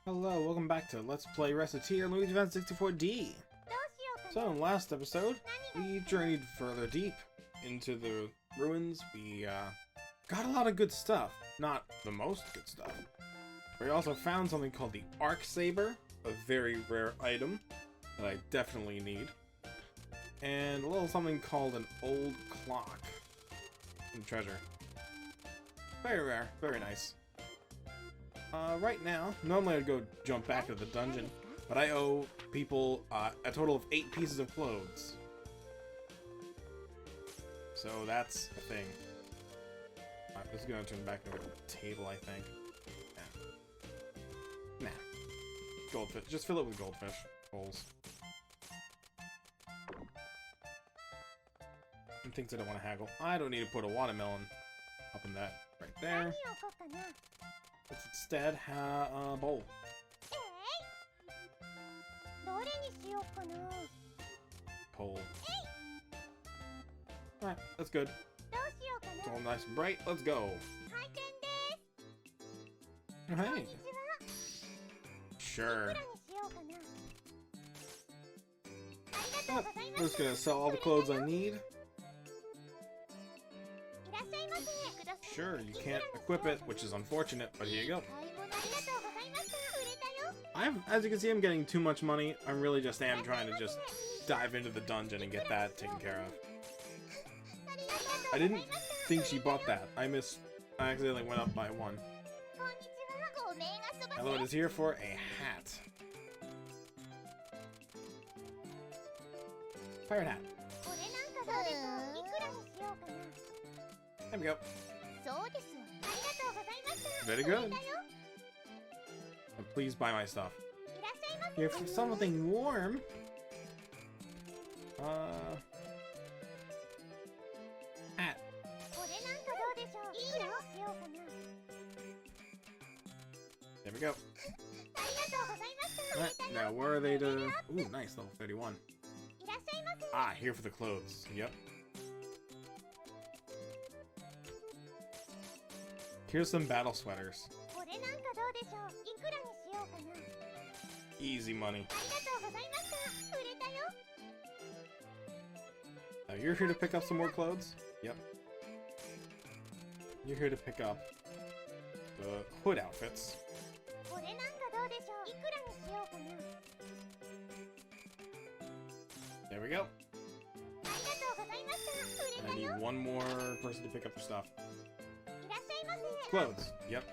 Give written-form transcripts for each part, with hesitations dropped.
Hello, welcome back to Let's Play Recettear Luigi Advance 64D. So, in the last episode, we journeyed further deep into the ruins. We got a lot of good stuff. Not the most good stuff. We also found something called the Arc Saber, a very rare item that I definitely need. And a little something called an old clock. And treasure. Very rare, very nice. Right now, normally I'd go jump back to the dungeon, but I owe people a total of 8 pieces of clothes. So that's a thing. This is gonna turn back into a table, I think. Nah. Goldfish. Just fill it with goldfish bowls. And things I don't want to haggle. I don't need to put a watermelon up in that right there. Let's instead have a bowl. Pole. Alright, that's good. It's all nice and bright. Let's go. Oh, hey. Sure. Oh, I'm just gonna sell all the clothes I need. Sure, you can't equip it, which is unfortunate, but here you go. As you can see, I'm getting too much money. I really just am trying to just dive into the dungeon and get that taken care of. I didn't think she bought that. I accidentally went up by 1. Hello, it is here for a hat. Pirate hat. There we go. Very good. And please buy my stuff. Here for something warm. Hat. There we go. Alright, now where are they to... Ooh, nice, level 31. Ah, here for the clothes. Yep. Here's some battle sweaters. Easy money. Now you're here to pick up some more clothes? Yep. You're here to pick up the hood outfits. There we go. I need one more person to pick up the stuff. Clothes. Yep.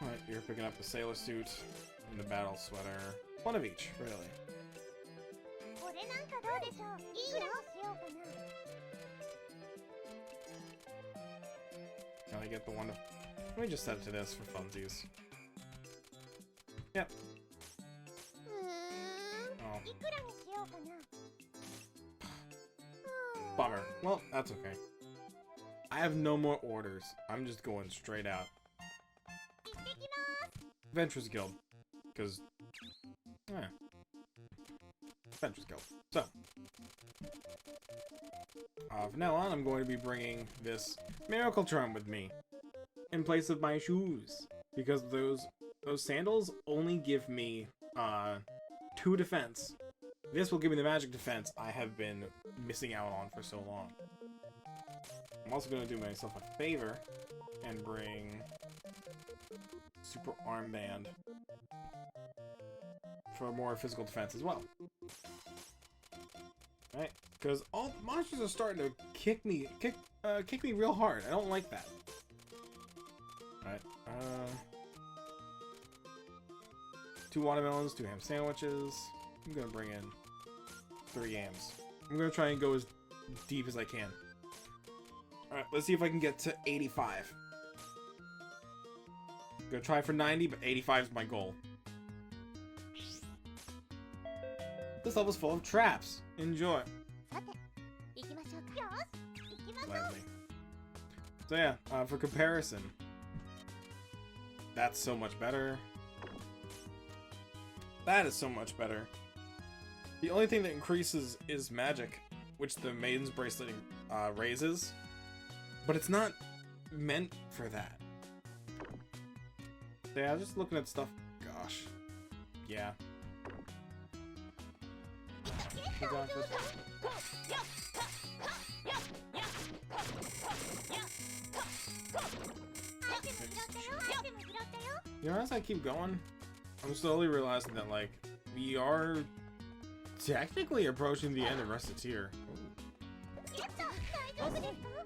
Alright, you're picking up the sailor suit and the battle sweater. One of each, really. Can I get the one? Let me just set it to this for funsies. Yep. Oh. Bummer. Well, that's okay. I have no more orders. I'm just going straight out. Adventurers Guild. Because... Adventurers Guild. So. From now on, I'm going to be bringing this miracle charm with me. In place of my shoes. Because those sandals only give me 2 defense. This will give me the magic defense I have been missing out on for so long. I'm also going to do myself a favor and bring super armband for more physical defense as well. Right? Because all monsters are starting to kick me real hard. I don't like that. Alright, 2 watermelons, 2 ham sandwiches. I'm gonna bring in 3 yams. I'm gonna try and go as deep as I can. Alright, let's see if I can get to 85. I'm gonna try for 90, but 85 is my goal. This level's full of traps. Enjoy. Gladly. So yeah, for comparison, that's so much better. That is so much better. The only thing that increases is magic, which the Maiden's Bracelet raises. But it's not meant for that. Yeah, just looking at stuff. Gosh. Yeah. You know, as I keep going, I'm slowly realizing that, like, we are technically approaching the end of Recettear.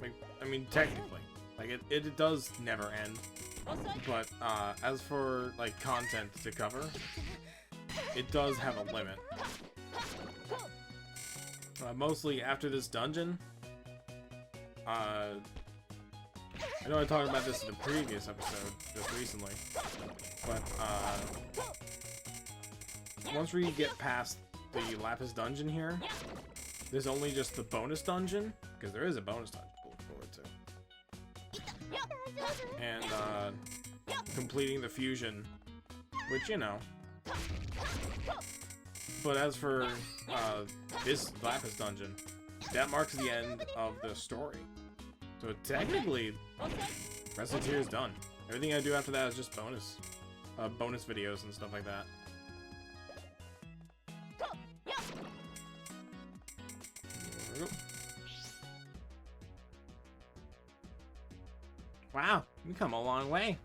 Like, I mean, technically. Like, it does never end. But, as for, like, content to cover, it does have a limit. Mostly after this dungeon, I know I talked about this in the previous episode, just recently, but, once we get past the Lapis dungeon here, there's only just the bonus dungeon, because there is a bonus dungeon to look forward to. And, completing the fusion, which, you know. But as for, this Lapis dungeon, that marks the end of the story. So technically, Recettear is done. Everything I do after that is just bonus videos and stuff like that. There we go. Wow, we've come a long way.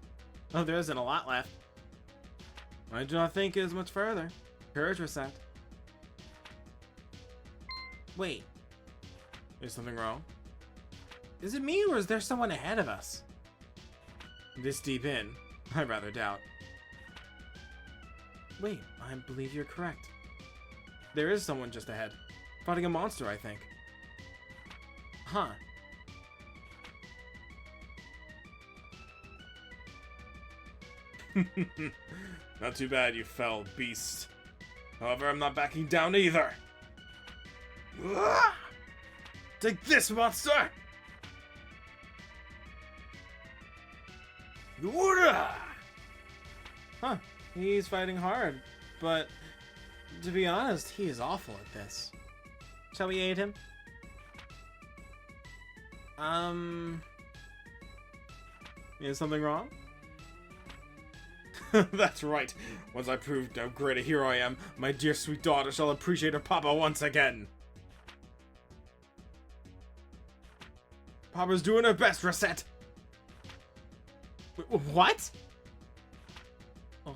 Oh, there isn't a lot left. I do not think it is much further. Courage, Recette. Wait. Is something wrong? Is it me, or is there someone ahead of us? This deep in? I rather doubt. Wait, I believe you're correct. There is someone just ahead. Fighting a monster, I think. Huh. Not too bad, you fell beast. However, I'm not backing down either. Take this, monster! Huh, he's fighting hard, but to be honest, he is awful at this. Shall we aid him? Is something wrong? That's right. Once I proved how great a hero I am, my dear sweet daughter shall appreciate her papa once again. Papa's doing her best, Recette. What? Oi.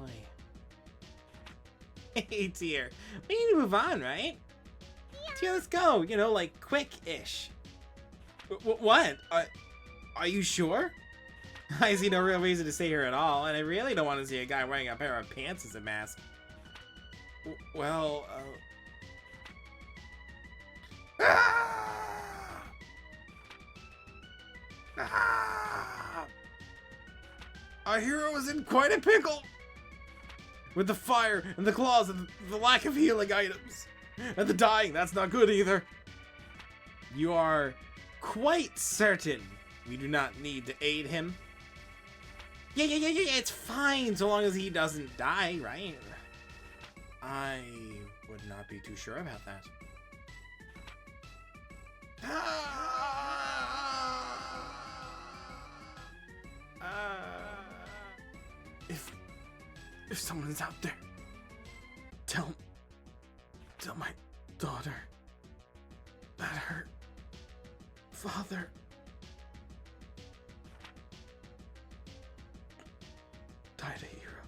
Hey, Tear. We need to move on, right? Yeah. Tear, let's go. You know, like, quick-ish. What? Are you sure? I see no real reason to stay here at all, and I really don't want to see a guy wearing a pair of pants as a mask. Well, Our hero is in quite a pickle! With the fire, and the claws, and the lack of healing items. And the dying, that's not good either. You are quite certain we do not need to aid him? Yeah, it's fine, so long as he doesn't die, right? I would not be too sure about that. If someone's out there, tell my daughter that her father died a hero.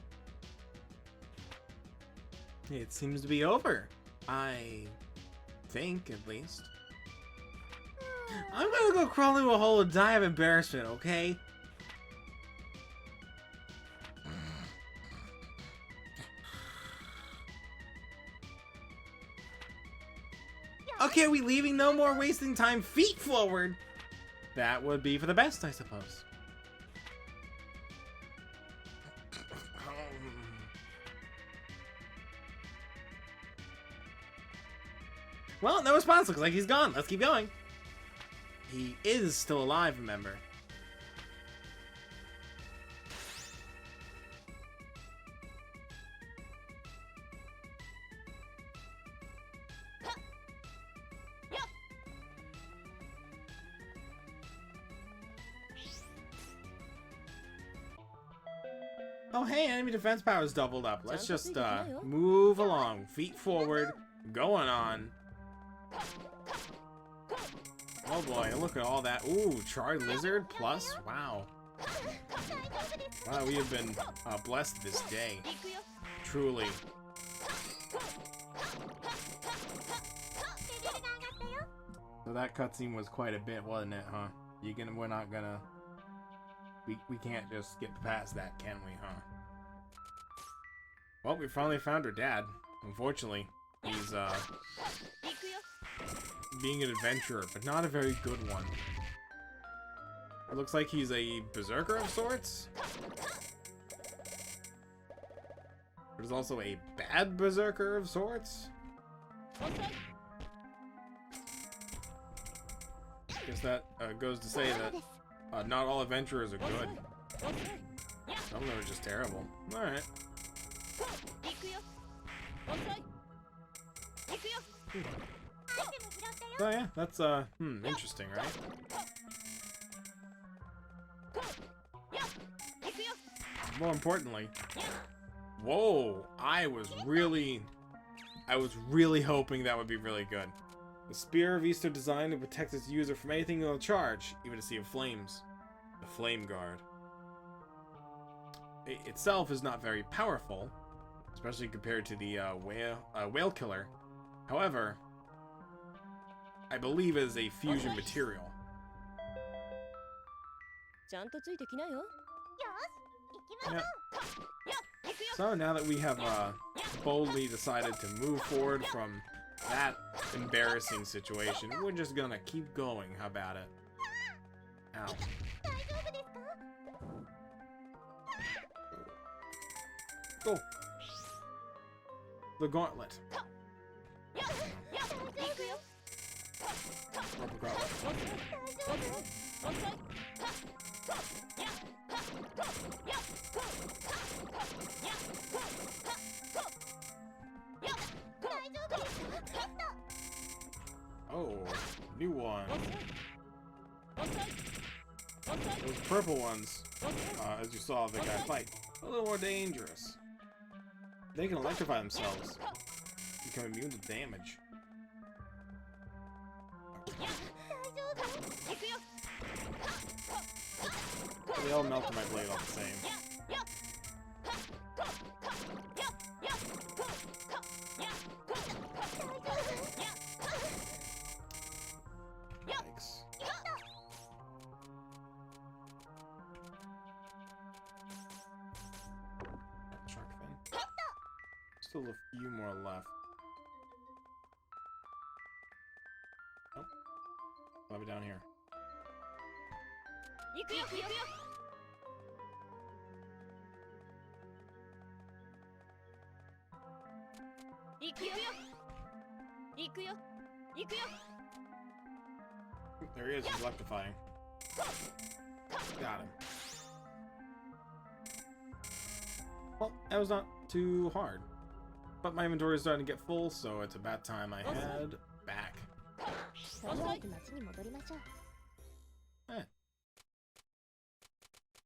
It seems to be over. I think, at least. I'm gonna go crawl into a hole and die of embarrassment, okay? Okay, are we leaving? No more wasting time. Feet forward. That would be for the best, I suppose. Well, no response. Looks like he's gone. Let's keep going. He is still alive, remember. Oh hey, enemy defense power is doubled up. Let's just move along. Feet forward. Going on. Oh boy, look at all that. Ooh, charred lizard plus? Wow. Wow, we have been blessed this day. Truly. So that cutscene was quite a bit, wasn't it, huh? We're not gonna... We can't just get past that, can we, huh? Well, we finally found her dad. Unfortunately, he's, being an adventurer, but not a very good one. It looks like he's a berserker of sorts. There's also a bad berserker of sorts. Guess that goes to say that not all adventurers are good. Some of them are just terrible. Alright. So yeah, that's interesting, right? More importantly, whoa! I was really hoping that would be really good. The spear of Easter designed to protect its user from anything it'll charge, even a sea of flames. The Flame Guard. It itself is not very powerful, especially compared to the whale killer. However, I believe it is a fusion material. Yeah. So now that we have boldly decided to move forward from that embarrassing situation, we're just gonna keep going. How about it? Ow. Go. The gauntlet. Oh, new one. Those purple ones, as you saw the guy fight, a little more dangerous. They can electrify themselves, become immune to damage. They all melt in my blade all the same. Yikes. Shark fin. Still a few more left. Oh. I'll be down here. There he is, he's electrifying. Got him. Well, that was not too hard. But my inventory is starting to get full, so it's about time I head back.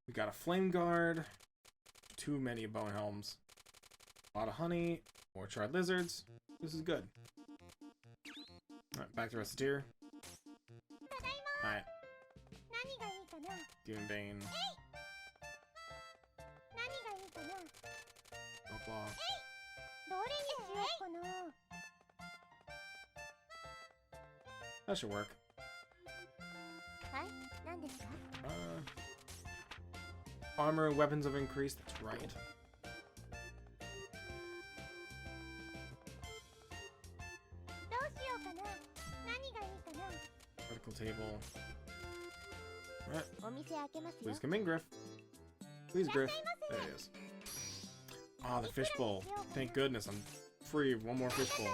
We got a flame guard, too many bone helms, a lot of honey, more charred lizards. This is good. Alright, back to Recettear. Alright. Demon Bane. Claw. That should work. Armor and weapons have increased, that's right. Vertical table. Alright. Please come in, Griff. Please, Griff. There he is. Ah, the fishbowl. Thank goodness I'm free of one more fishbowl.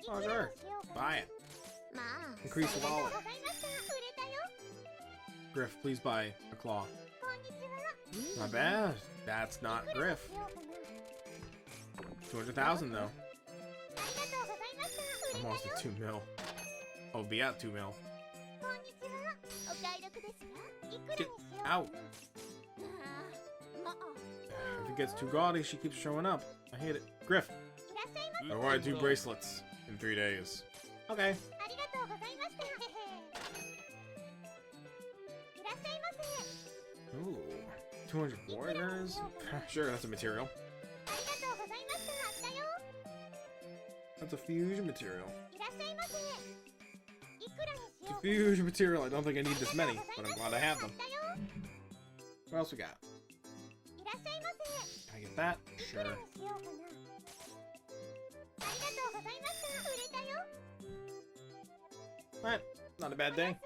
Oh, sure. Buy it. Increase the wallet. Griff, please buy a claw. Not bad. That's not Griff. 200,000 though. Almost at 2 mil. Oh, be at 2 mil. Get out. If it gets too gaudy, she keeps showing up. I hate it. Griff, require 2 bracelets in 3 days. Okay. Ooh, 200 warriors? Sure, that's a material. That's a fusion material. It's a fusion material. I don't think I need this many, but I'm glad I have them. What else we got? Can I get that? Sure. Alright, not a bad day.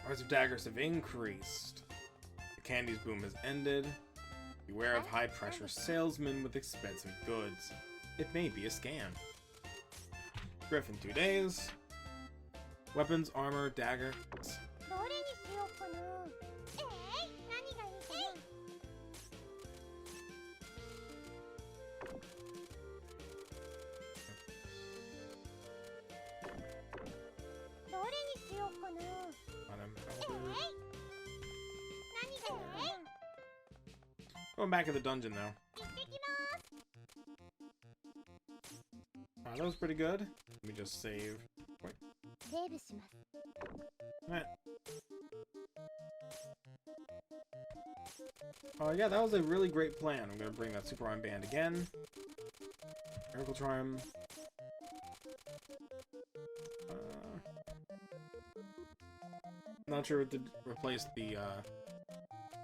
Price of daggers have increased. The candy's boom has ended. Beware of high-pressure salesmen with expensive goods. It may be a scam. Griff in 2 days. Weapons, armor, dagger. Going back to the dungeon now. That was pretty good. Let me just save. Wait. Alright. Oh yeah, that was a really great plan. I'm gonna bring that super armband again. Miracle Charm. Not sure what to replace the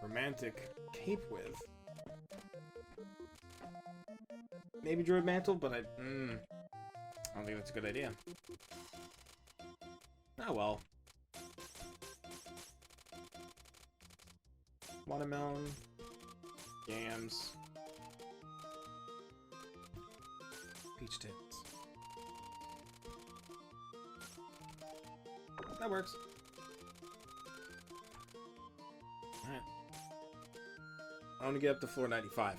romantic cape with. Maybe Druid Mantle, but I don't think that's a good idea. Oh well. Watermelon. Yams. Peach tins. That works. Alright. I want to get up to floor 95.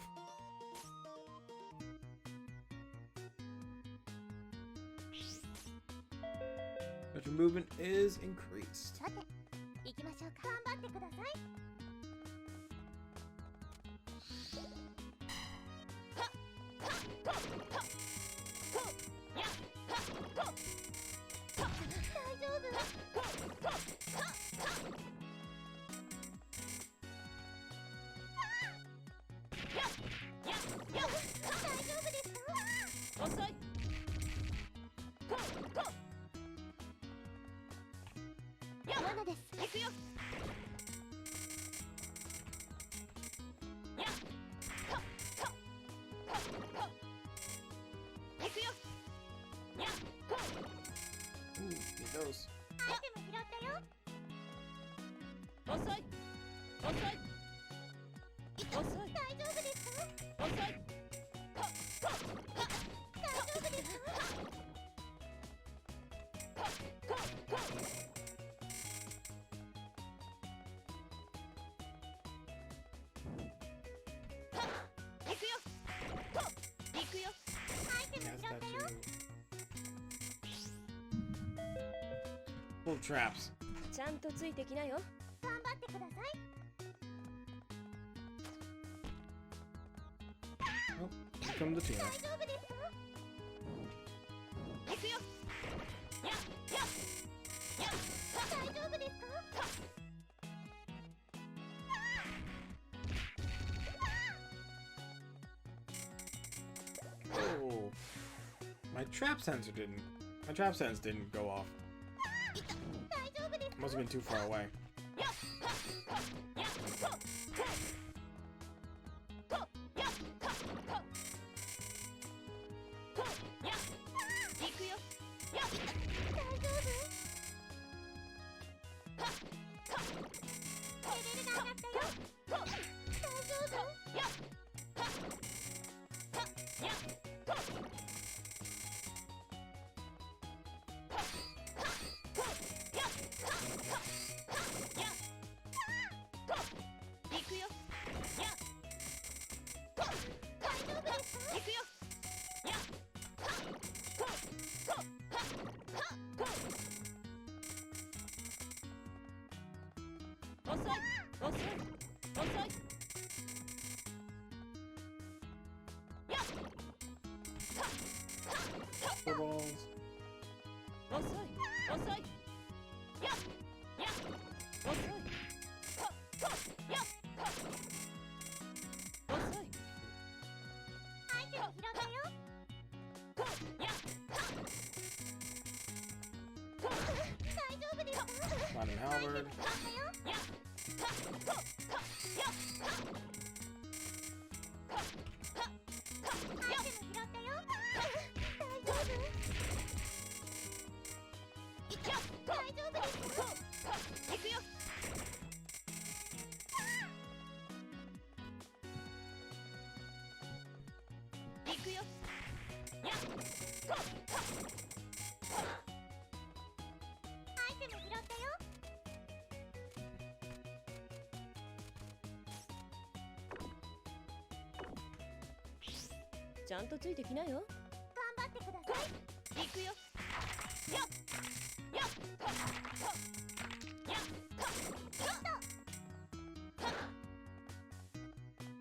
But your movement is increased. Ooh, need those. Full of traps. Oh, here come the team. Oh, my trap sense didn't go off. Must have been too far away. Four balls. Not an halberd.ちゃんとついてきなよ。頑張ってください。行くよ。よっよっ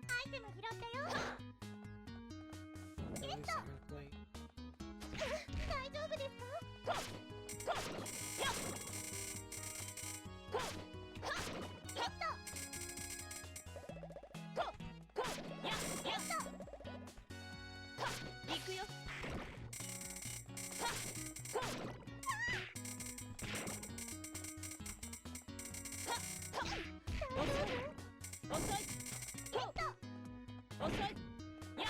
アイテム拾ったよ。ゲット。大丈夫ですか？よっゲット。行くよ。遅い。ゲット。遅い。やっ。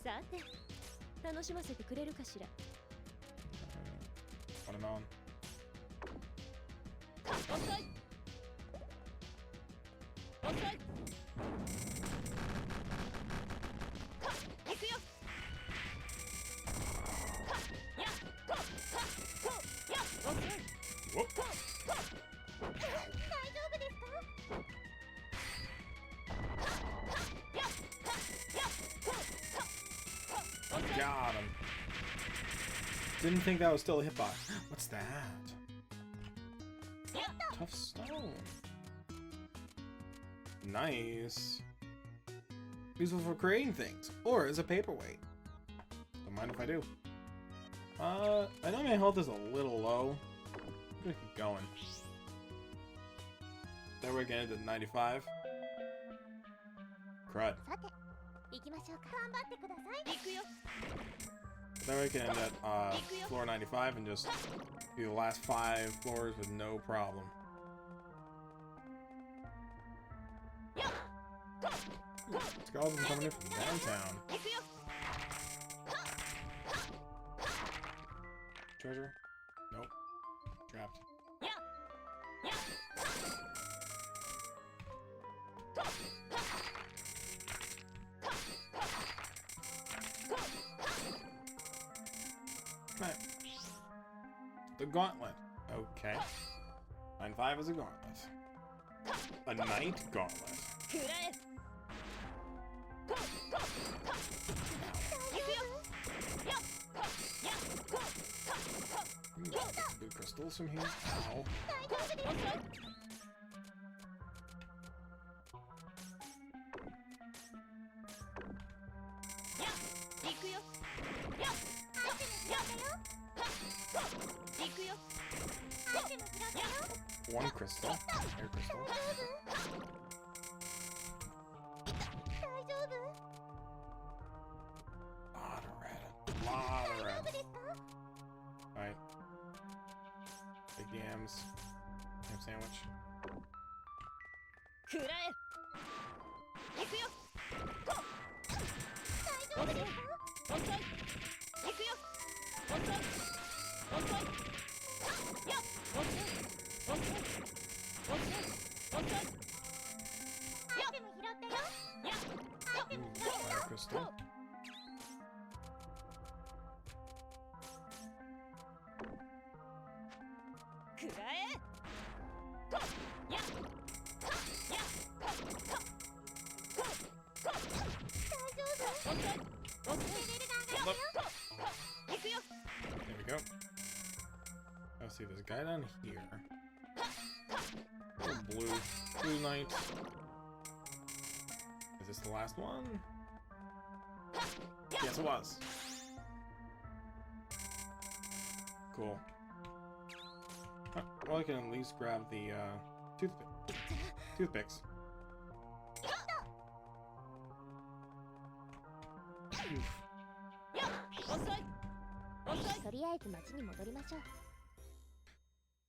さて、楽しませてくれるかしら。Watermelon. 遅い。遅い。行くよ。やっ。やっ。遅い。大丈夫ですか？Got him. Didn't think that was still a hitbox. What's that? Tough stone. Nice. Useful for creating things, or as a paperweight. Don't mind if I do. I know my health is a little low. I'm gonna keep going. There we're getting to 95. Crud. Then we can end at floor 95 and just do the last 5 floors with no problem. Skeletons coming in from downtown. Treasure? Nope. Trapped. Right. The gauntlet. Okay. 9-5 is a gauntlet. A night gauntlet. crystals from here. Ow. One crystal. Air crystal. Lot of red. Lot of red. Alright. Big yams. Ham sandwich. Fire crystal. Look. There we go. Let's see, there's a guy down here. Oh, blue knight. Is this the last one? Yes, it was. Cool. Well, I can at least grab the toothpicks.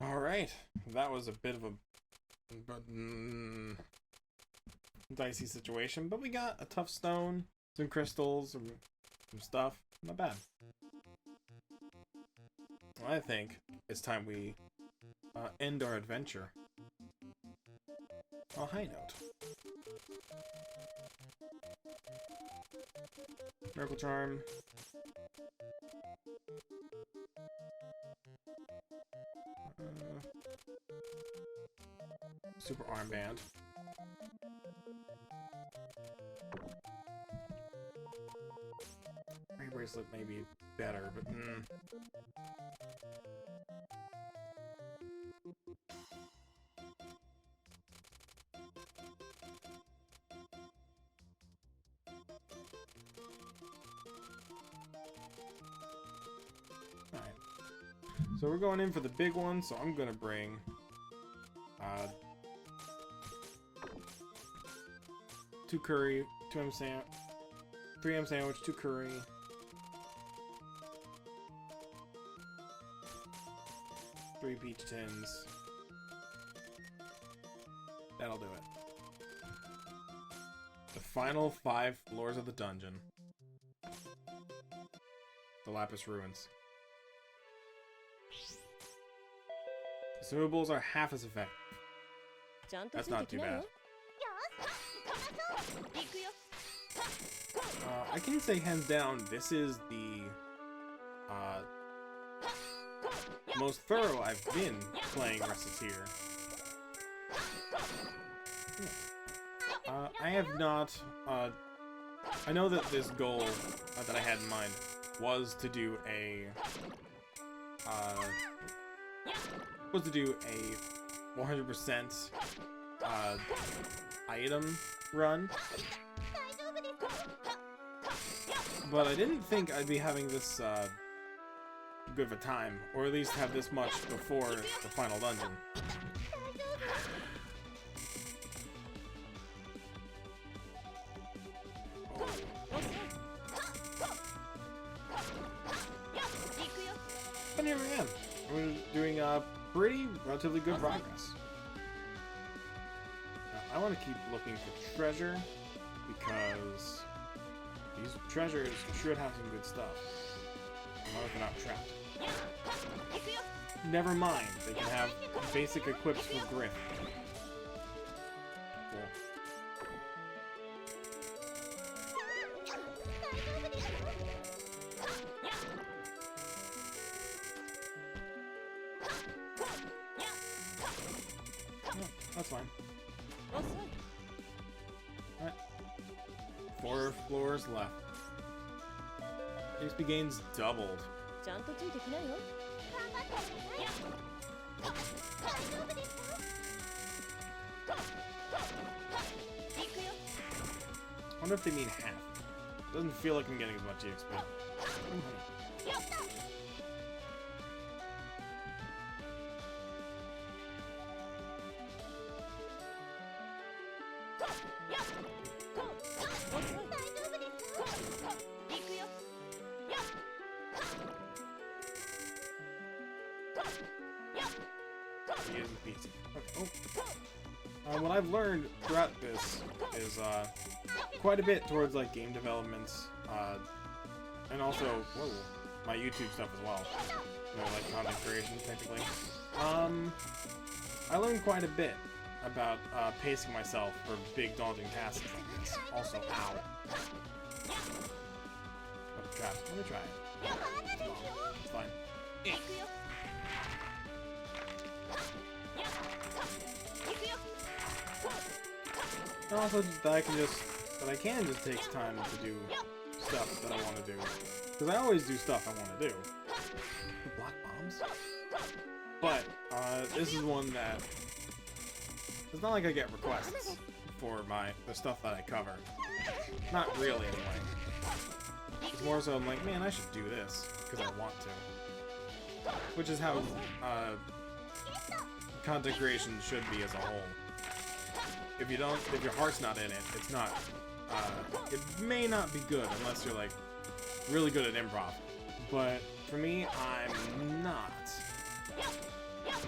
Alright, that was a bit of a dicey situation, but we got a tough stone, some crystals, some stuff. Not bad. I think it's time we end our adventure on a high note. Miracle Charm. Super Armband. Ring Bracelet may be better, but Alright. So we're going in for the big one, so I'm gonna bring 2 curry, 2 3 ham sandwich, 2 curry. Three peach tins. That'll do it. The final 5 floors of the dungeon. The Lapis Ruins. Consumables are half as effective. That's not too bad. I can say hands down, this is the most thorough I've been playing Recettear. I have not. I know that this goal that I had in mind was to do a 100% item run, but I didn't think I'd be having this good of a time, or at least have this much before the final dungeon. And here I am. We're doing relatively good progress. Now, I want to keep looking for treasure, because these treasures should have some good stuff. As long as they're not trapped. Never mind, they can have basic equips for Griff. Cool. Yeah, that's fine. Alright. 4 floors left. XP gains doubled. I wonder if they mean half. Doesn't feel like I'm getting as much EXP. He isn't PC. Okay. Oh. What I've learned throughout this is quite a bit towards like game developments, and also my YouTube stuff as well. You know, like content creation, technically. I learned quite a bit about pacing myself for big daunting tasks like this. Also, ow. Oh god, let me try it. Oh, it's fine. And also that I can just take time to do stuff that I want to do. Because I always do stuff I want to do. Block bombs? But, this is one that... It's not like I get requests for the stuff that I cover. Not really, anyway. It's more so I'm like, man, I should do this, because I want to. Which is how, content creation should be as a whole. If your heart's not in it, it's not, it may not be good unless you're, like, really good at improv. But, for me, I'm not.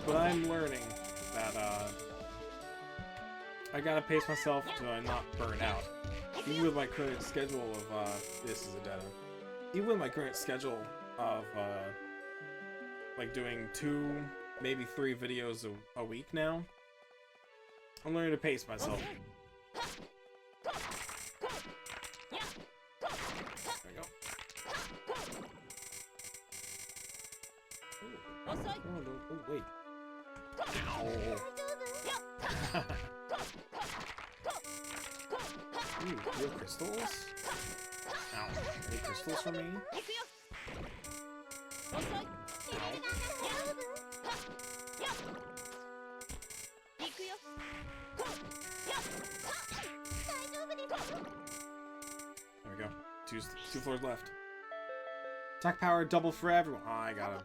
But I'm learning that, I gotta pace myself to not burn out. Even with my current schedule of, this is a dead end. Even with my current schedule of, like, doing 2, maybe 3 videos a week now, I'm learning to pace myself. There we go. Oh, wait. Ow. Ooh, real crystals? Ow. Any crystals for me? Ow. There we go. Two floors left. Attack power double for everyone. Oh, I gotta.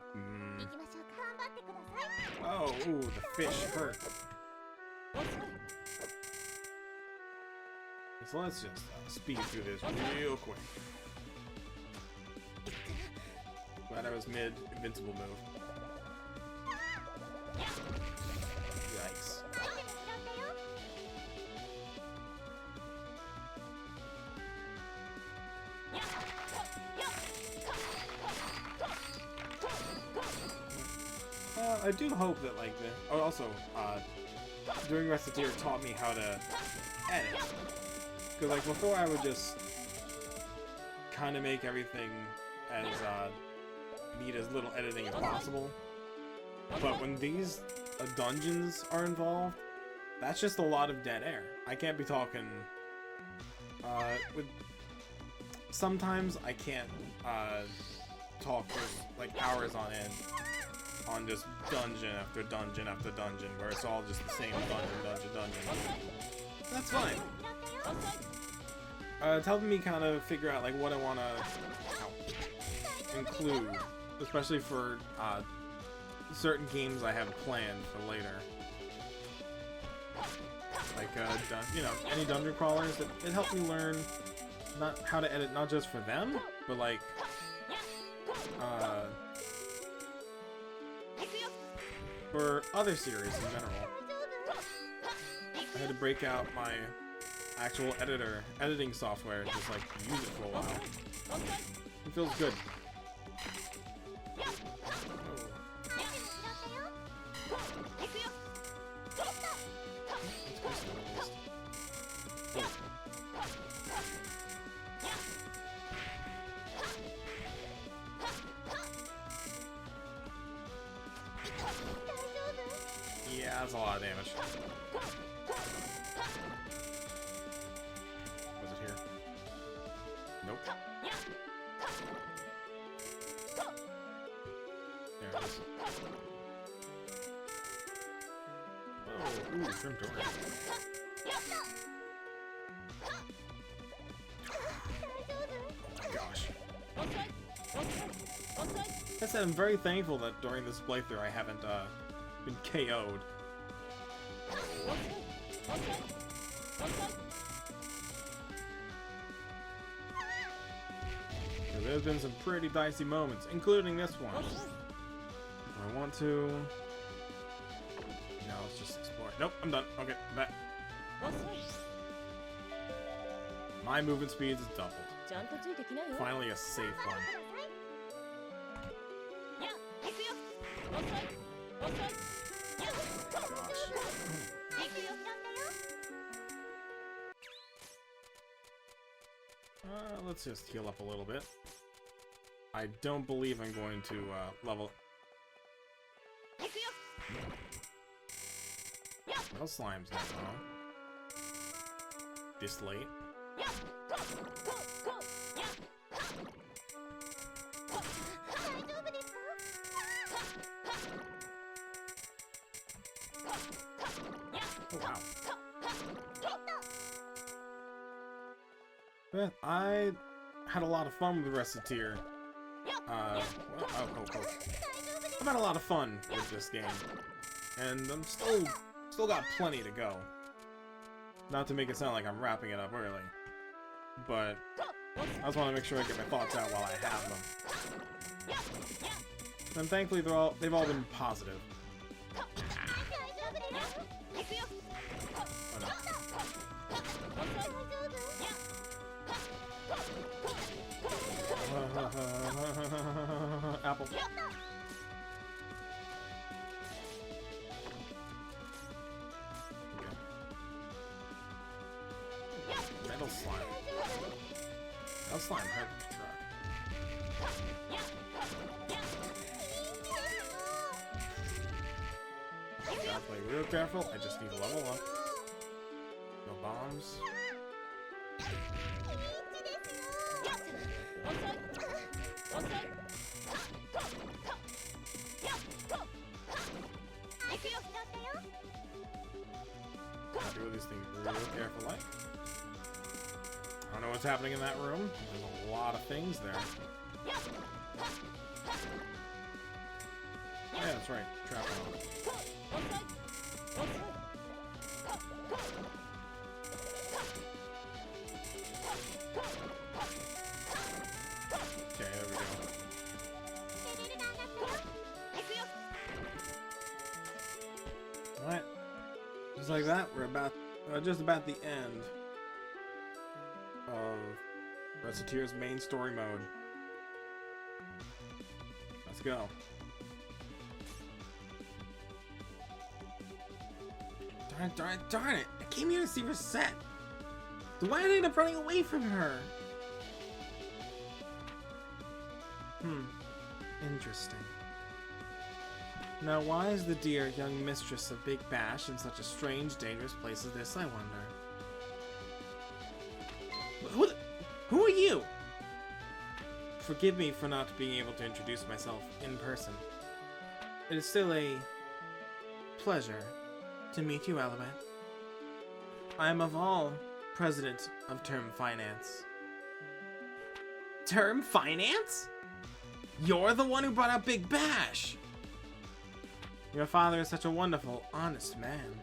Oh, ooh, the fish hurt. So let's just speed through this real quick. Glad I was mid invincible move. Yikes. I do hope that, like, also, doing Recettear taught me how to edit. Because, like, before I would just kind of make everything as, need as little editing as possible. But when these dungeons are involved, that's just a lot of dead air. I can't be talking, sometimes I can't, talk for, like, hours on end on just dungeon after dungeon after dungeon, where it's all just the same dungeon. That's fine. It's helping me kind of figure out, like, what I want to include, especially for certain games I have planned for later. Like, you know, any dungeon crawlers. It helped me learn how to edit, not just for them, but, like, for other series in general. I had to break out my actual editing software and just, like, use it for a while. It feels good. Yeah, that's a lot of damage. Was it here? Nope. There. this. Oh, ooh, trim door. Oh my gosh. I said I'm very thankful that during this playthrough I haven't been KO'd. There's been some pretty dicey moments, including this one. Do I want to? No, let's just explore. Nope, I'm done. Okay, I'm back. My movement speed is doubled. Finally a safe one. Let's just heal up a little bit. I don't believe I'm going to level. No slimes now, huh? This late. Oh, wow. But I had a lot of fun with Recettear. Well, oh. I've had a lot of fun with this game, and I'm still got plenty to go. Not to make it sound like I'm wrapping it up early, but I just want to make sure I get my thoughts out while I have them. And thankfully, they've all been positive. Apple. Okay. Metal slime. Metal slime hurt the truck. Gotta play real careful. I just need to level up. No bombs. Gotta do these things real careful, like. I don't know what's happening in that room. There's a lot of things there. Yeah, that's right. Trap on. Okay, there we go. Alright. Just like that, we're just about the end of Recettear's main story mode. Let's go. Darn it! I came here to see Recette! So why did I end up running away from her? Interesting. Now why is the dear young mistress of Big Bash in such a strange, dangerous place as this, I wonder? Who are you? Forgive me for not being able to introduce myself in person. It is still a pleasure to meet you, Alabat. I am of all president of Term Finance. Term Finance? You're the one who brought out Big Bash! Your father is such a wonderful, honest man.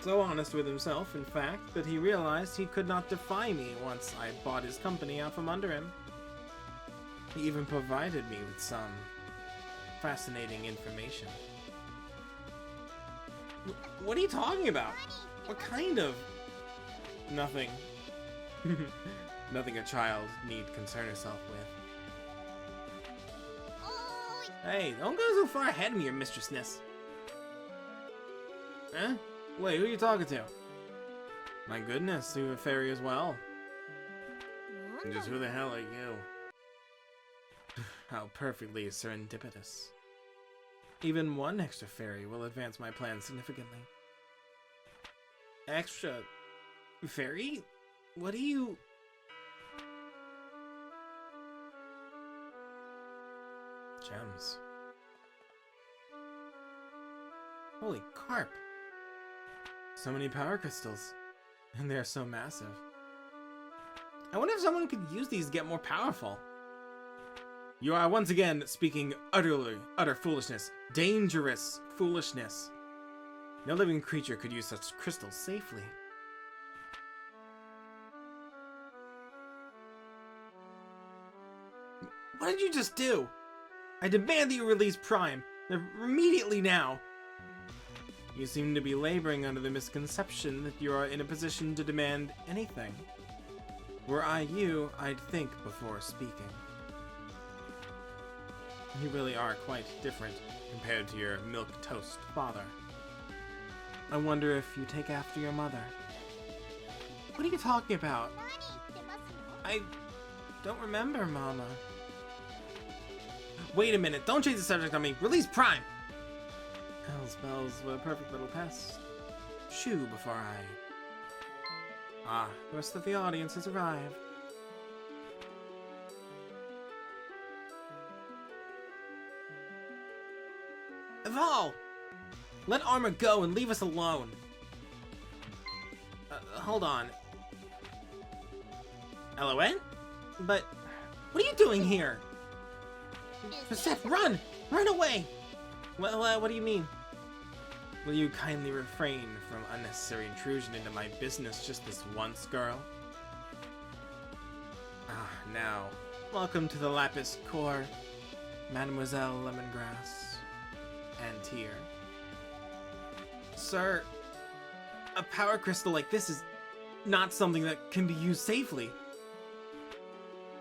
So honest with himself, in fact, that he realized he could not defy me once I bought his company out from under him. He even provided me with some fascinating information. What are you talking about? What kind of... Nothing. Nothing a child need concern herself with. Hey, don't go so far ahead of me, your mistressness. Huh? Wait, who are you talking to? My goodness, you're a fairy as well. And just who the hell are you? How perfectly serendipitous. Even one extra fairy will advance my plan significantly. Extra... fairy? What do you... Gems. Holy carp! So many power crystals. And they're so massive. I wonder if someone could use these to get more powerful. You are once again speaking utter foolishness. Dangerous foolishness. No living creature could use such crystals safely. What did you just do? I demand that you release Prime. Immediately now. You seem to be laboring under the misconception that you are in a position to demand anything. Were I you, I'd think before speaking. You really are quite different compared to your milquetoast father. I wonder if you take after your mother. What are you talking about? I don't remember, Mama. Wait a minute, don't change the subject on me. Release Prime! Hell's bells, what a perfect little pest. Shoo before I... Ah, the rest of the audience has arrived. Evolve! Let Arma go and leave us alone. Hold on. LON? But, what are you doing here? Recette, run! Run away! Well, what do you mean? Will you kindly refrain from unnecessary intrusion into my business just this once, girl? Ah, now, welcome to the Lapis Core, Mademoiselle Lemongrass, and Tear. Sir, a power crystal like this is not something that can be used safely.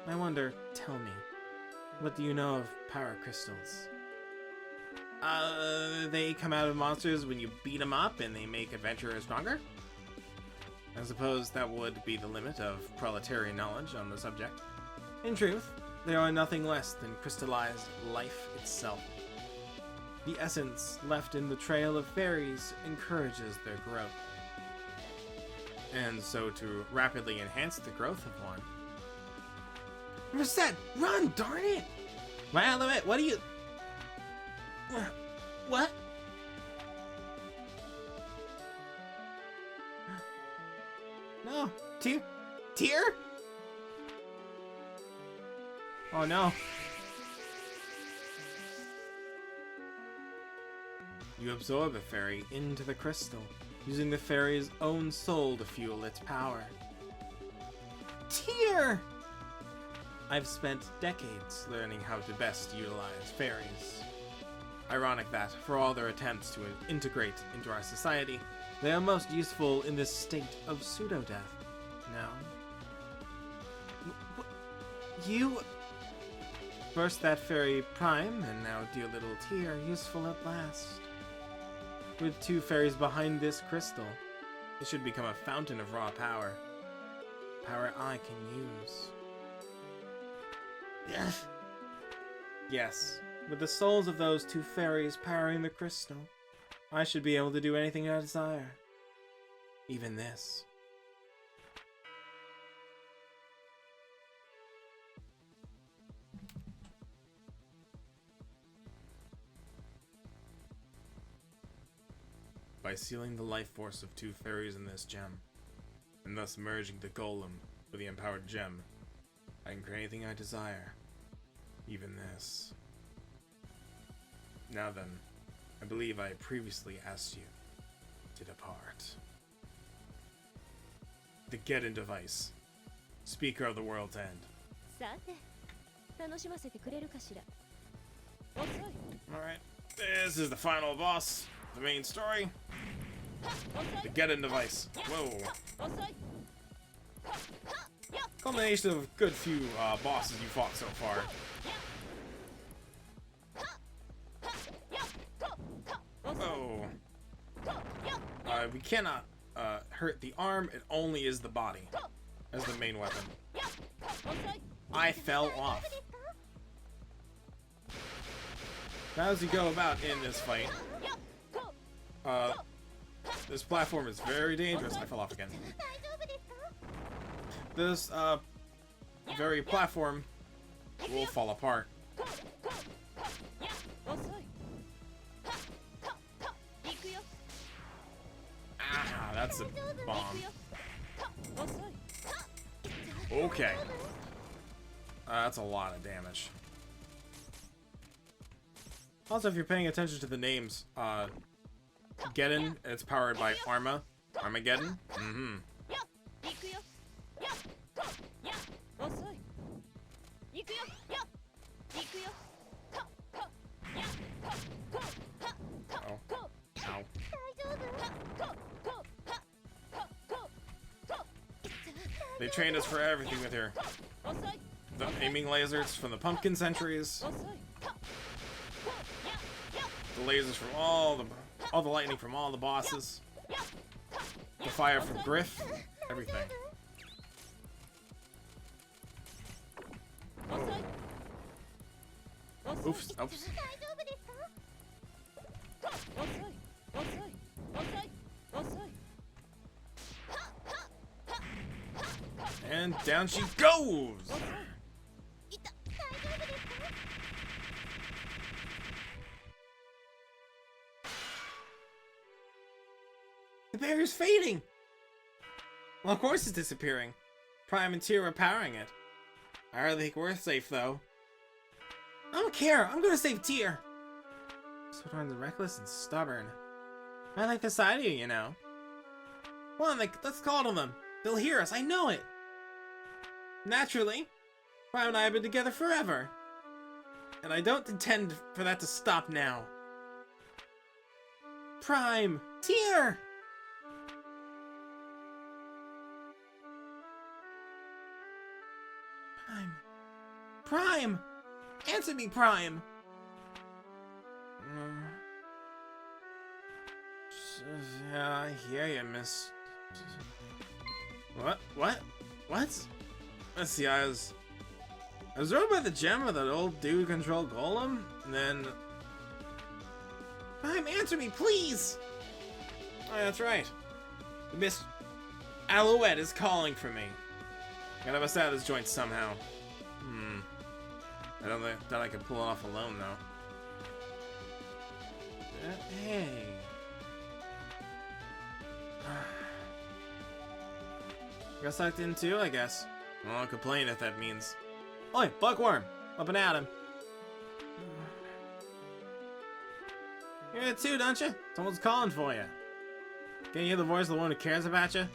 I wonder, tell me, what do you know of power crystals? They come out of monsters when you beat them up and they make adventurers stronger? I suppose that would be the limit of proletarian knowledge on the subject. In truth, they are nothing less than crystallized life itself. The essence left in the trail of fairies encourages their growth. And so to rapidly enhance the growth of one... Recette, run, darn it! Well, what do you... What? No. Tear? Oh no. You absorb a fairy into the crystal, using the fairy's own soul to fuel its power. Tear! I've spent decades learning how to best utilize fairies. Ironic that, for all their attempts to integrate into our society, they are most useful in this state of pseudo-death. No? You... First that fairy Prime, and now dear little Tear, useful at last. With two fairies behind this crystal, it should become a fountain of raw power. Power I can use. Yes. Yes. With the souls of those two fairies powering the crystal, I should be able to do anything I desire. Even this. By sealing the life force of two fairies in this gem, and thus merging the golem with the empowered gem, I can create anything I desire. Even this. Now then, I believe I previously asked you to depart. The Geddon device. Speaker of the world's end. Alright, this is the final boss, the main story. The Geddon device. Whoa. Combination of good few bosses you fought so far. Oh. We cannot hurt the arm, it only is the body as the main weapon. I fell off. Now as you go about in this fight, this platform is very dangerous. I fell off again. This very platform will fall That's a bomb. Okay. That's a lot of damage. Also, if you're paying attention to the names, Geddon, it's powered by Arma. Armageddon? Mm-hmm. Oh. Ow. They trained us for everything with her. The aiming lasers from the pumpkin centuries. The lasers from all the lightning from all the bosses. The fire from Griff. Everything. Oh. Oops. Oops. And down she goes! The barrier's fading! Well, of course it's disappearing. Prime and Tyr are powering it. I hardly think we're safe, though. I don't care. I'm gonna save Tyr. Swiftwine's reckless and stubborn. I like the side of you, you know. Come on, let's call to them. They'll hear us. I know it. Naturally. Prime and I have been together forever. And I don't intend for that to stop now. Prime! Tyr! Prime! Answer me, Prime! Yeah, I hear you, miss. What? Let's see, I was rode by the gem of that old dude control golem, and then... Prime, answer me, please! Oh, that's right. Miss Alouette is calling for me. Gotta bust out of this joint somehow. I don't think that I can pull it off alone, though. Hey. Got sucked in too, I guess. Well, I'll complain if that means. Oi, Buckworm! Up and at him. You hear it too, don't you? Someone's calling for you. Can you hear the voice of the one who cares about you?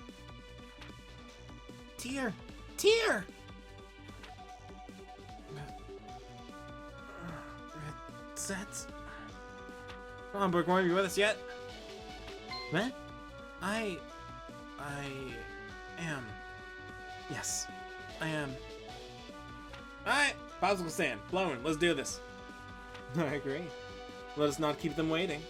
Tyr! Tyr! Recettear. Come on, Bookworm, you with us yet? What? I am. Yes, I am. Alright, popsicle stand, blowing, let's do this. I agree. Let us not keep them waiting.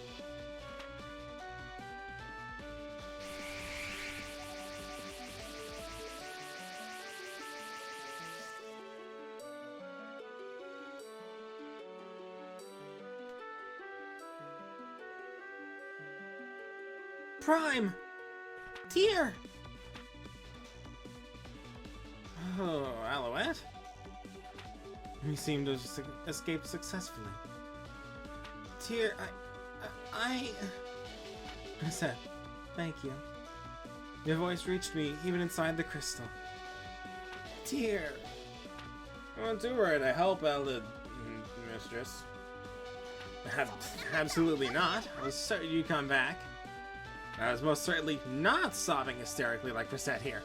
Prime! Tyr! Oh, Alouette? We seem to have escaped successfully. Tyr, I said, thank you. Your voice reached me even inside the crystal. Tyr! Oh, too right, I help, Elded Mistress. Absolutely not. I was certain you'd come back. I was most certainly not sobbing hysterically like Recettear here.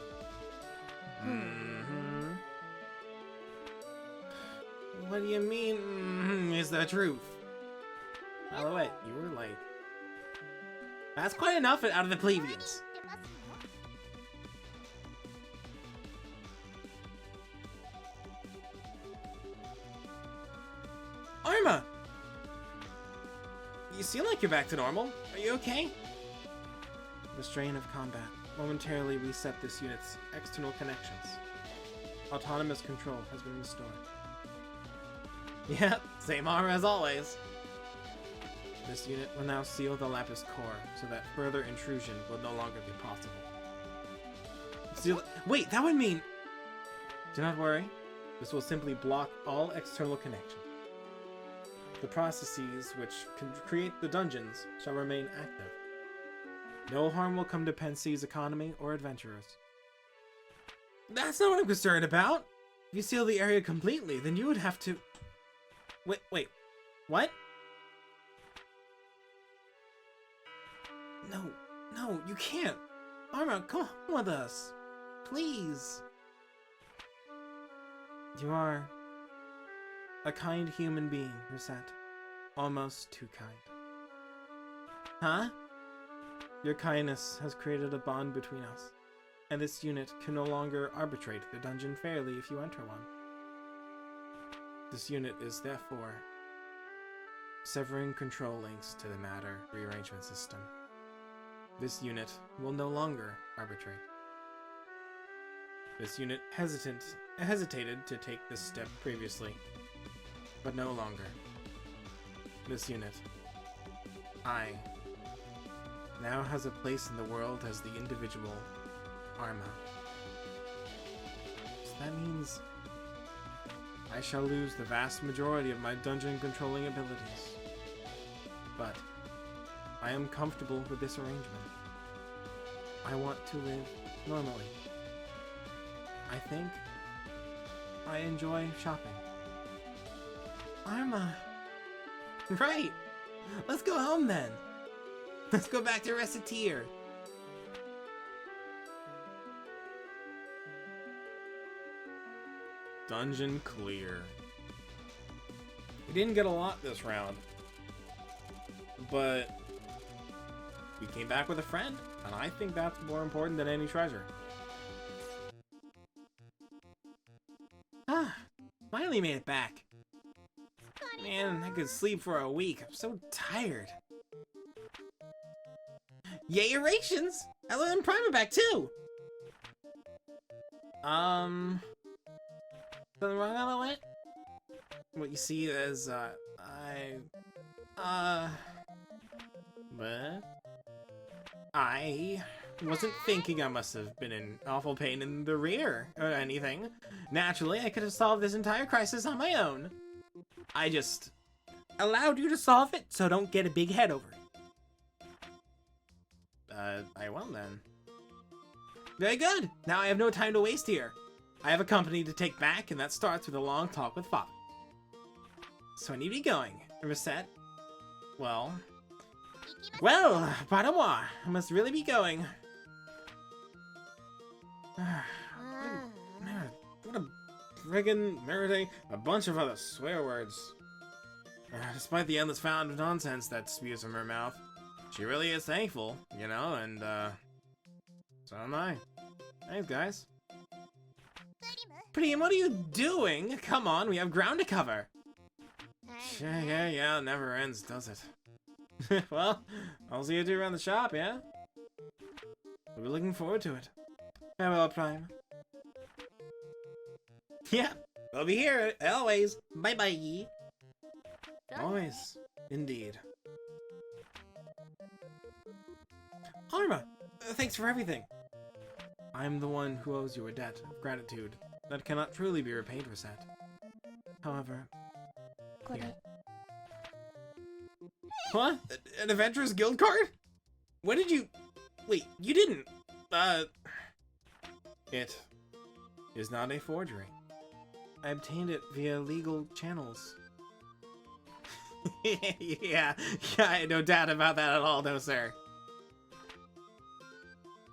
What do you mean, is the truth? Alouette, you were like... That's quite enough out of the plebeians. Arma! You seem like you're back to normal. Are you okay? The strain of combat momentarily reset this unit's external connections. Autonomous control has been restored. Yeah, same armor as always. This unit will now seal the Lapis core so that further intrusion will no longer be possible. Seal. Wait, that would mean... Do not worry. This will simply block all external connection. The processes which can create the dungeons shall remain active. No harm will come to Pensie's economy or adventurers. That's not what I'm concerned about! If you seal the area completely, then you would have to... Wait. What? No, you can't! Arma, come home with us! Please! You are a kind human being, Recette. Almost too kind. Huh? Your kindness has created a bond between us, and this unit can no longer arbitrate the dungeon fairly if you enter one. This unit is therefore severing control links to the matter rearrangement system. This unit will no longer arbitrate. This unit hesitated to take this step previously, but no longer. This unit, now has a place in the world as the individual Arma. So that means I shall lose the vast majority of my dungeon controlling abilities. But I am comfortable with this arrangement. I want to live normally. I think I enjoy shopping. Arma. Right! Let's go home then! Let's go back to Recettear! Dungeon clear. We didn't get a lot this round, but we came back with a friend, and I think that's more important than any treasure. Finally made it back. Man, I could sleep for a week. I'm so tired. Yay, rations! I learned Primer back too! Something wrong on it? What you see is, but I wasn't thinking. I must have been in awful pain in the rear or anything. Naturally, I could have solved this entire crisis on my own. I just allowed you to solve it, so don't get a big head over it. I will then. Very good! Now I have no time to waste here. I have a company to take back, and that starts with a long talk with Father. So I need to be going. Recette? Well, pardon moi. I must really be going. What a friggin' meriting a bunch of other swear words. Despite the endless fountain of nonsense that spews from her mouth, she really is thankful, you know, and so am I. Thanks, guys. Preem, what are you doing? Come on, we have ground to cover. Yeah, it never ends, does it? Well, I'll see you two around the shop, yeah? We'll be looking forward to it. Farewell, Prime. Yeah, I'll be here, always. Bye-bye. Always, indeed. Arma, thanks for everything. I'm the one who owes you a debt of gratitude that cannot truly be repaid, Recette. However, here. What? An Adventurers Guild card? When did you... Wait, you didn't... It is not a forgery. I obtained it via legal channels. yeah, I had no doubt about that at all, no sir.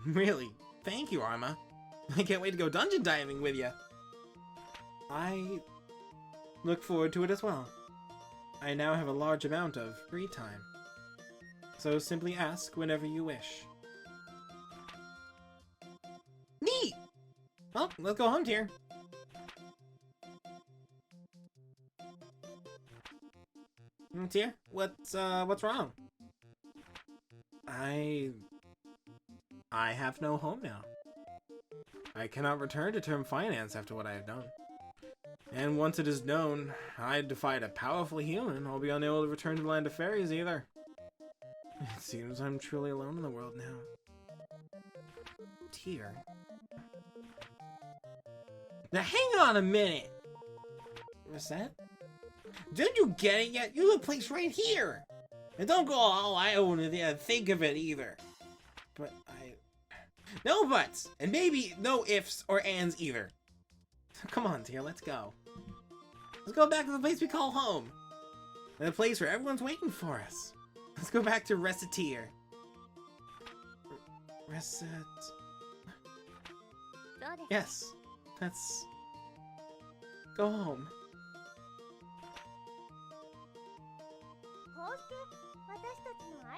Really? Thank you, Arma. I can't wait to go dungeon diving with you. I look forward to it as well. I now have a large amount of free time. So simply ask whenever you wish. Neat! Well, let's go home, dear. Dear, what's wrong? I have no home now. I cannot return to Term Finance after what I have done. And once it is known I defied a powerful human, I'll be unable to return to the Land of Fairies either. It seems I'm truly alone in the world now. Tear. Now hang on a minute! Recette? Didn't you get it yet? You have a place right here! And don't go, oh, I own it, yeah, think of it either. but I... No buts! And maybe no ifs or ands either. Come on, dear, let's go. Let's go back to the place we call home. And the place where everyone's waiting for us. Let's go back to Recettear. Reset... Yes, let's go home.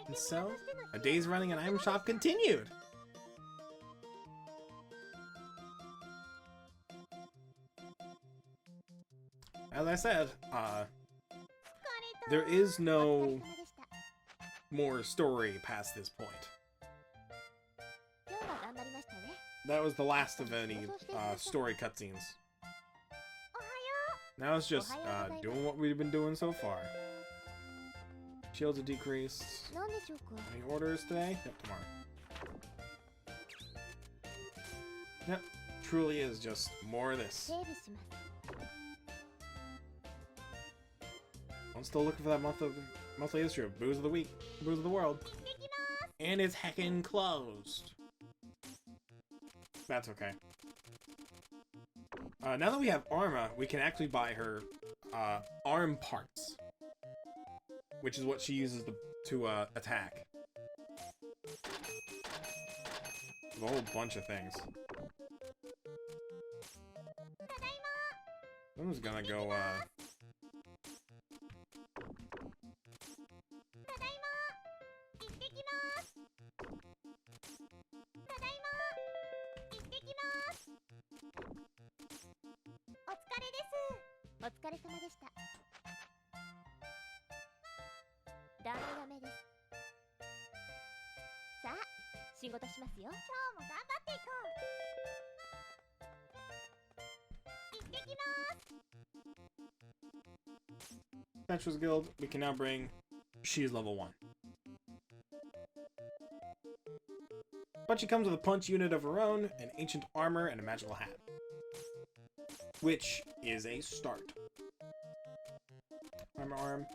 And so, a day's running an item shop continued. As I said, there is no more story past this point. That was the last of any story cutscenes. Now it's just doing what we've been doing so far. Shields are decreased. Any orders today? Yep, tomorrow. Yep, truly is just more of this. I'm still looking for that monthly issue of Booze of the Week, Booze of the World. And it's heckin' closed. That's okay. Now that we have Arma, we can actually buy her arm parts, which is what she uses to attack. There's a whole bunch of things. I'm just gonna go Adventurers Guild, we can now bring... She's level 1. But she comes with a punch unit of her own, an ancient armor, and a magical hat. Which is a start. Arm.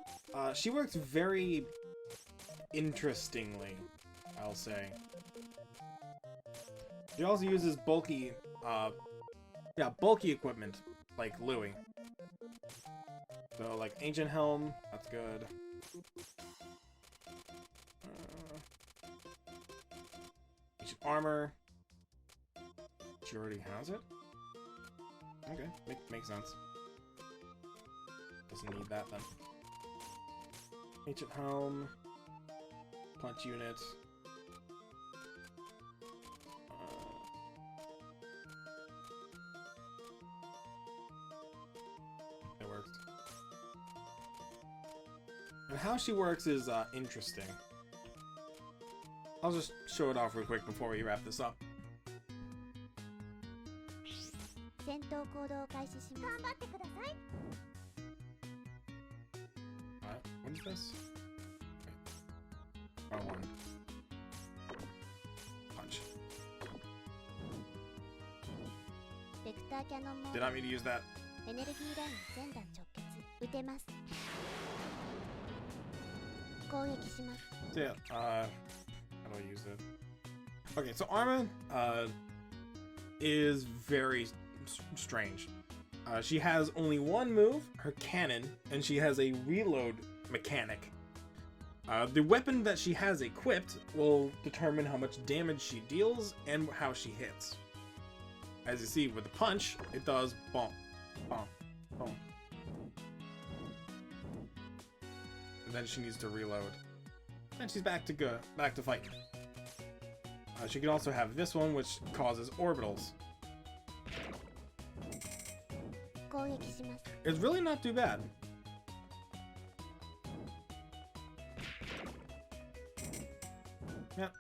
She works very interestingly, I'll say. She also uses bulky equipment, like Louis. So, like, ancient helm, that's good. Ancient armor. She already has it? Okay, makes sense. Doesn't need that then. Ancient helm. Punch unit. It works. And how she works is interesting. I'll just show it off real quick before we wrap this up. What is this? Wait. R1. Punch. Did not mean to use that. So yeah, how do I use it? Okay, so Arma is very strange. She has only one move, her cannon, and she has a reload mechanic. The weapon that she has equipped will determine how much damage she deals and how she hits. As you see with the punch, it does bonk, bonk, bonk. And then she needs to reload. And she's back to fight. She can also have this one, which causes orbitals. It's really not too bad. Yep.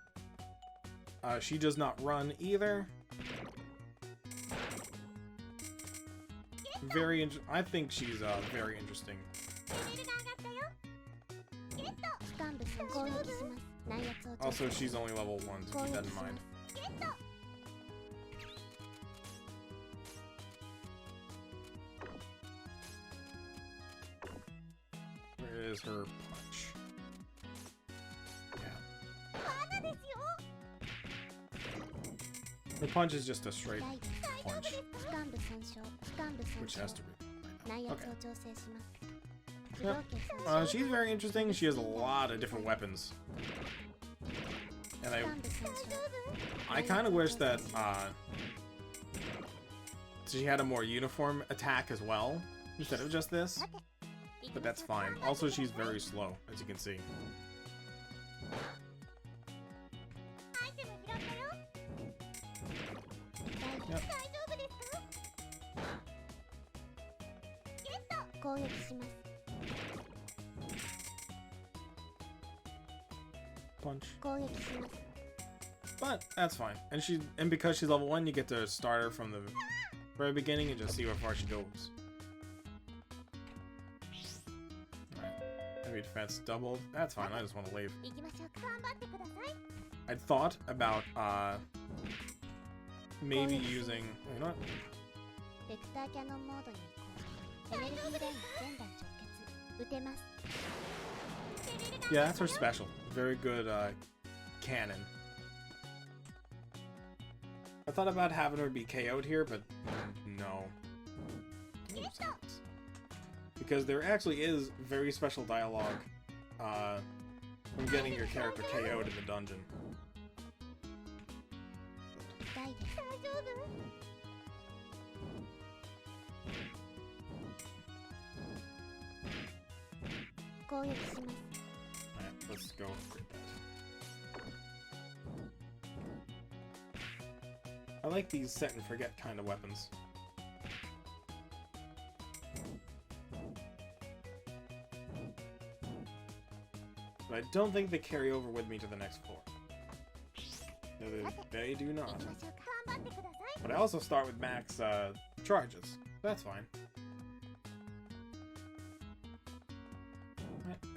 She does not run either. I think she's very interesting. Also, she's only level 1, so keep that in mind. Where is her punch? Yeah. Her punch is just a straight punch, which has to be. Okay. Yep. She's very interesting. She has a lot of different weapons. And I kind of wish that she had a more uniform attack as well, instead of just this. But that's fine. Also, she's very slow, as you can see. Yep. Punch. But that's fine. And because she's level 1, you get to start her from the very beginning and just see how far she goes. Alright. Heavy defense doubled. That's fine, I just want to leave. I'd thought about maybe using, you know what? Yeah, that's her special. Very good cannon. I thought about having her be KO'd here, but no. Because there actually is very special dialogue from getting your character KO'd in the dungeon. Alright, let's go. I like these set and forget kind of weapons. But I don't think they carry over with me to the next floor. No, they do not. But I also start with max charges. That's fine.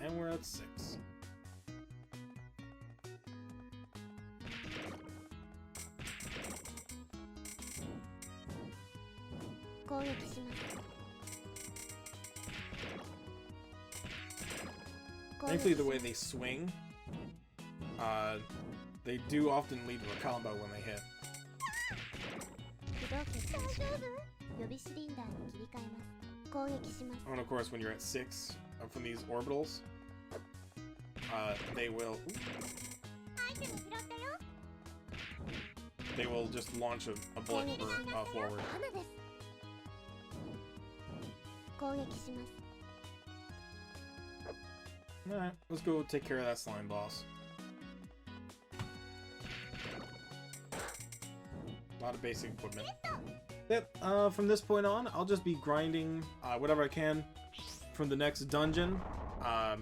And we're at 6. Thankfully, the way they swing, they do often lead to a combo when they hit. And of course, when you're at 6 from these orbitals, they will just launch a bullet forward. Alright, let's go take care of that slime boss. A lot of basic equipment. Yep, from this point on, I'll just be grinding whatever I can from the next dungeon. I'll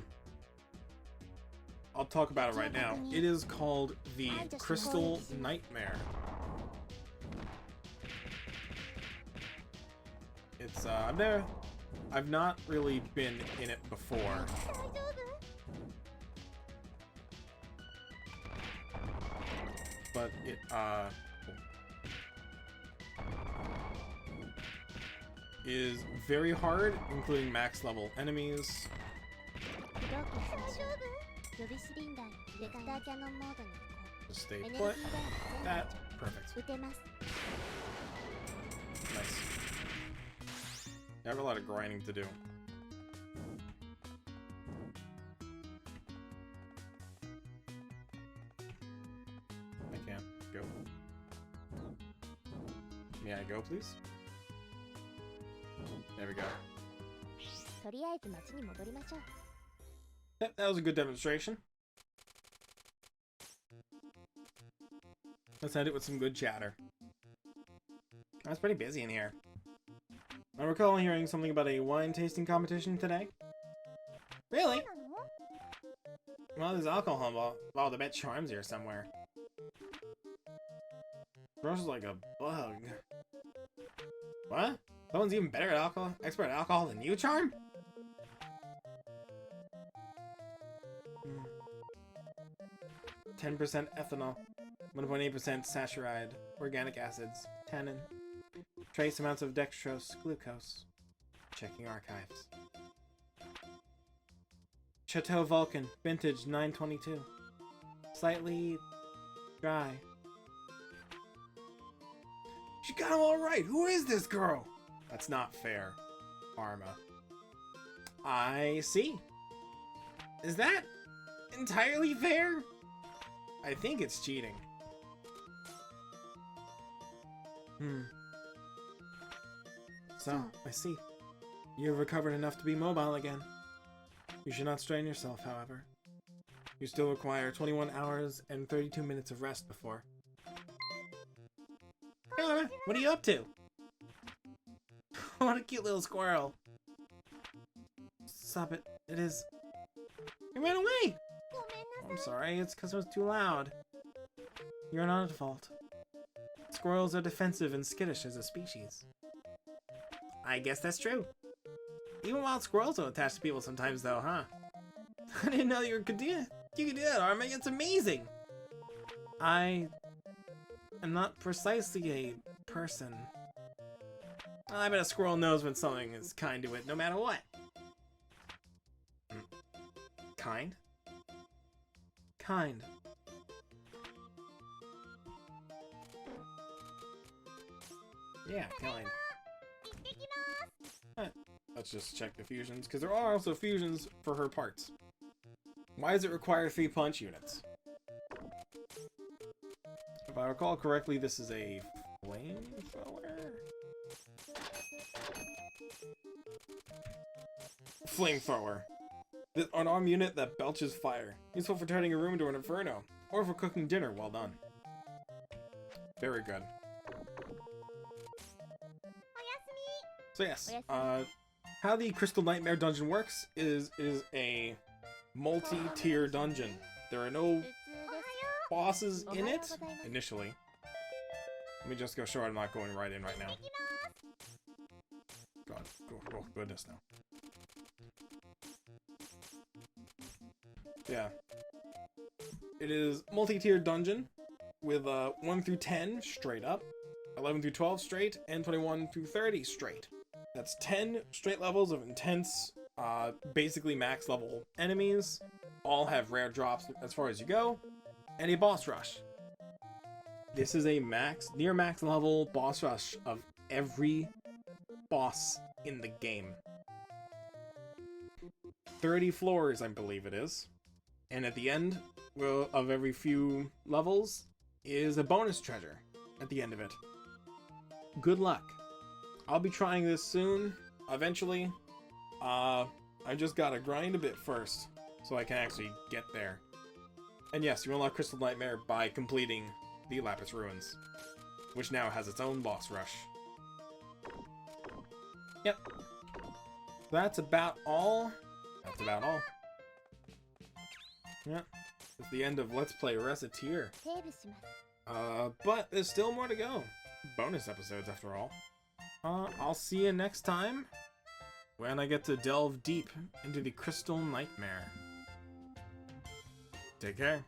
talk about it right now. It is called the Crystal Nightmare. It's, I've not really been in it before. But it, is very hard, including max level enemies. Just stay put. That, perfect. Nice. I have a lot of grinding to do. I can't go. May I go, please? There we go. Yep, that was a good demonstration. Let's end it with some good chatter. I was pretty busy in here. I recall hearing something about a wine tasting competition today. Really? Well, there's alcohol involved. Oh, I bet Charm's here somewhere. Gross is like a bug. What? Someone's even better at alcohol, expert at alcohol than you, Charm? 10% ethanol, 1.8% saccharide, organic acids, tannin, trace amounts of dextrose, glucose. Checking archives. Chateau Vulcan, vintage 922. Slightly dry. She got them all right. Who is this girl? That's not fair, Arma. I see. Is that entirely fair? I think it's cheating. So, I see. You've recovered enough to be mobile again. You should not strain yourself, however. You still require 21 hours and 32 minutes of rest before. Hey, Arma, what are you up to? What a cute little squirrel. Stop it. It is... It ran away! I'm sorry, it's because it was too loud. You're not at fault. Squirrels are defensive and skittish as a species. I guess that's true. Even wild squirrels don't attach to people sometimes, though, huh? I didn't know you could do that, Arma. It's amazing! I am not precisely a person. I bet a squirrel knows when something is kind to it, no matter what. Kind? Kind. Yeah, kind. Let's just check the fusions, because there are also fusions for her parts. Why does it require 3 punch units? If I recall correctly, this is a flamethrower? Flamethrower. An arm unit that belches fire. Useful for turning a room into an inferno, or for cooking dinner well done. Very good. So yes, how the Crystal Nightmare dungeon works is a multi-tier dungeon. There are no bosses in it, initially. Let me just go sure I'm not going right in right now. God, oh goodness no. Yeah. It is multi-tiered dungeon with 1 through 10 straight up, 11 through 12 straight, and 21 through 30 straight. That's 10 straight levels of intense, basically max level enemies. All have rare drops as far as you go, and a boss rush. This is a near max level boss rush of every boss in the game. 30 floors, I believe it is. And at the end of every few levels is a bonus treasure at the end of it. Good luck. I'll be trying this soon, eventually. I just gotta grind a bit first, so I can actually get there. And yes, you unlock Crystal Nightmare by completing the Lapis Ruins, which now has its own boss rush. Yep. That's about all. That's about all. Yep. It's the end of Let's Play Recettear. But there's still more to go. Bonus episodes, after all. I'll see you next time when I get to delve deep into the Crystal Nightmare. Take care.